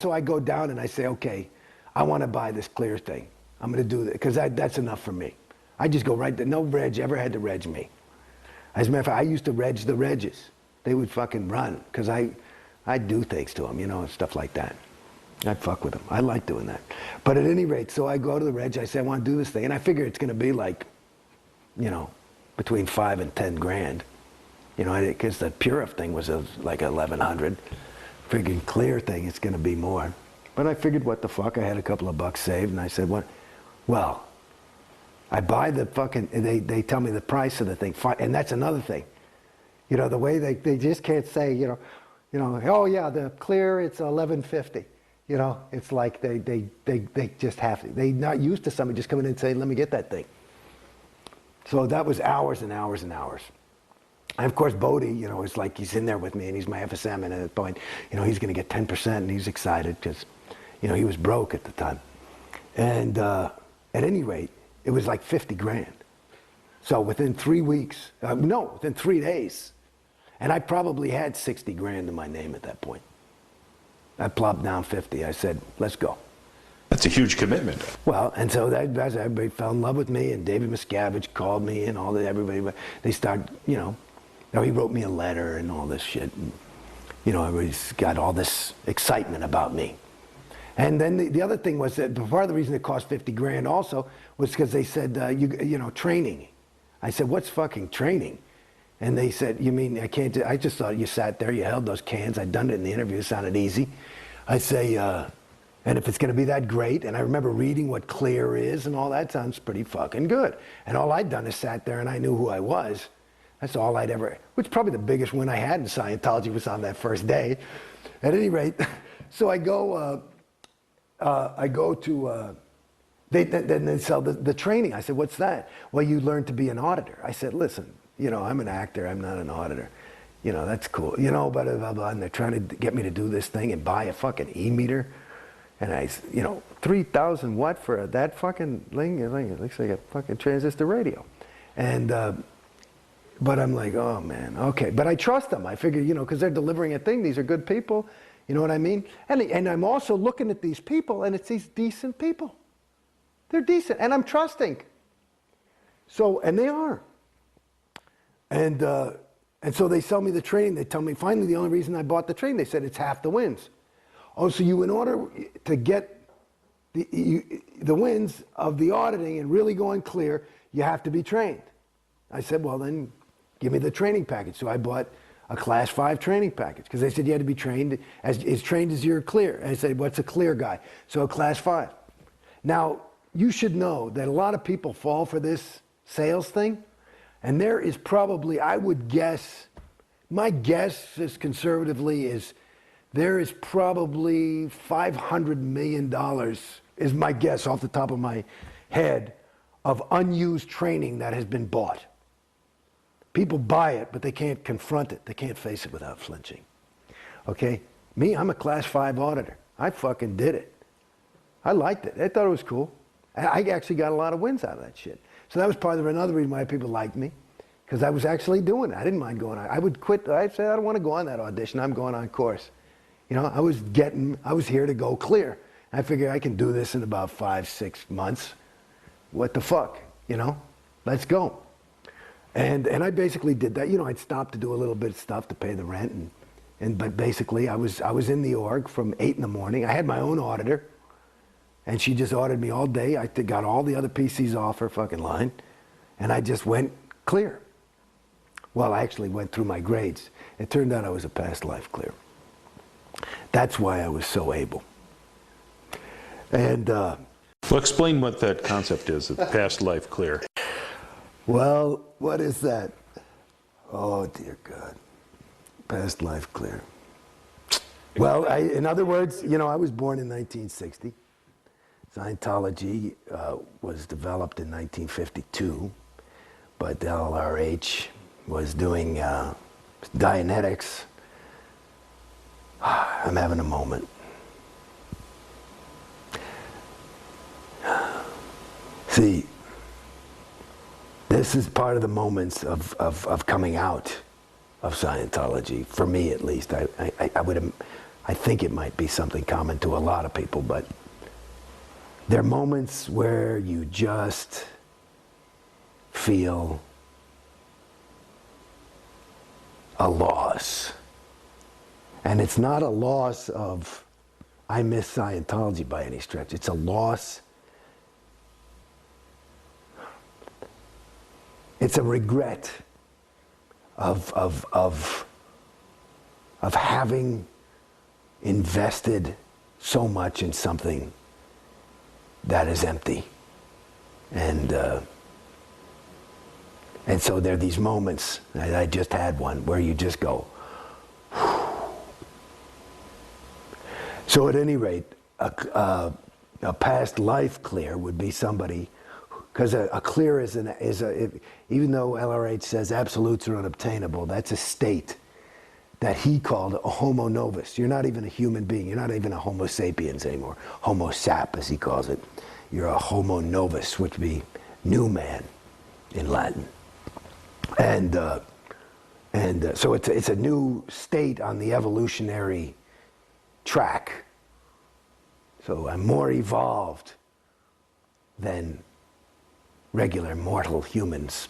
So I go down and I say, okay, I want to buy this clear thing. I'm going to do that because that's enough for me. I just go right there. No reg ever had to reg me. As a matter of fact, I used to reg the regs. They would fucking run because I'd do things to them, you know, stuff like that. I'd fuck with them. I like doing that. But at any rate, so I go to the reg. I say, I want to do this thing. And I figure it's going to be like, you know, between 5 and 10 grand. You know, because the Purif thing was like 1,100. Friggin' clear thing, it's going to be more. But I figured, what the fuck? I had a couple of bucks saved, and I said, what? Well, I buy the fucking, they tell me the price of the thing, and that's another thing. You know, the way they just can't say, you know, oh yeah, the clear, it's 1150. You know, it's like they just have to. They're not used to somebody just coming in and saying, let me get that thing. So that was hours and hours and hours. And of course, Beghe, you know, is like, he's in there with me, and he's my FSM, and at that point, you know, he's going to get 10%, and he's excited because, you know, he was broke at the time. And at any rate, it was like 50 grand. So within 3 weeks, within 3 days, and I probably had 60 grand in my name at that point. I plopped down 50. I said, let's go. That's a huge commitment. Well, and so everybody fell in love with me, and David Miscavige called me, and all that. Everybody, they started, you know, he wrote me a letter and all this shit. And, you know, everybody's got all this excitement about me. And then the other thing was that part of the reason it cost 50 grand also was because they said, you know, training. I said, what's fucking training? And they said, you mean I can't do, I just thought you sat there, you held those cans. I'd done it in the interview, it sounded easy. I say, and if it's going to be that great, and I remember reading what clear is and all that, sounds pretty fucking good. And all I'd done is sat there and I knew who I was. That's all I'd ever, which probably the biggest win I had in Scientology was on that first day. At any rate, so I go to, then they sell the training. I said, what's that? Well, you learn to be an auditor. I said, listen, you know, I'm an actor, I'm not an auditor. You know, that's cool. You know, blah, blah, blah, and they're trying to get me to do this thing and buy a fucking e-meter. And I, you know, 3,000 what for that fucking thing? It looks like a fucking transistor radio. And, but I'm like, oh man, okay. But I trust them. I figure, you know, because they're delivering a thing. These are good people. You know what I mean? And I'm also looking at these people, and it's these decent people. They're decent, and I'm trusting. So, and they are. And so they sell me the training. They tell me, finally, the only reason I bought the training, they said it's half the wins. Oh, so you, in order to get the wins of the auditing and really going clear, you have to be trained. I said, well, then give me the training package. So I bought a class 5 training package because they said you had to be trained as trained as you're clear. And I said, what's a clear guy? So a class 5. Now, you should know that a lot of people fall for this sales thing. And there is probably, I would guess, my guess is conservatively is there is probably $500 million, is my guess off the top of my head, of unused training that has been bought. People buy it, but they can't confront it. They can't face it without flinching. Okay? Me, I'm a class 5 auditor. I fucking did it. I liked it. I thought it was cool. I actually got a lot of wins out of that shit. So that was part of another reason why people liked me, because I was actually doing it. I didn't mind going on. I would quit. I'd say, I don't want to go on that audition. I'm going on course. You know, I was here to go clear. I figured I can do this in about 5-6 months. What the fuck, you know? Let's go. And I basically did that. You know, I'd stop to do a little bit of stuff to pay the rent, but basically I was in the org from 8 in the morning. I had my own auditor, and she just audited me all day. I got all the other PCs off her fucking line, and I just went clear. Well, I actually went through my grades. It turned out I was a past life clear. That's why I was so able. And well, explain what that concept is, of past life clear. Well, what is that? Oh, dear God. Past life clear. Well, in other words, you know, I was born in 1960. Scientology was developed in 1952, but LRH was doing Dianetics. I'm having a moment. See, this is part of the moments of coming out of Scientology, for me at least. I I think it might be something common to a lot of people, but there are moments where you just feel a loss. And it's not a loss of, I miss Scientology by any stretch. It's a loss. It's a regret of having invested so much in something that is empty. And so there are these moments, I just had one, where you just go, so at any rate, a past life clear would be somebody, because a clear is even though LRH says absolutes are unobtainable, that's a state that he called a homo novus. You're not even a human being. You're not even a homo sapiens anymore. Homo sap, as he calls it. You're a homo novus, which would be new man in Latin. And so it's a new state on the evolutionary track. So I'm more evolved than regular mortal humans.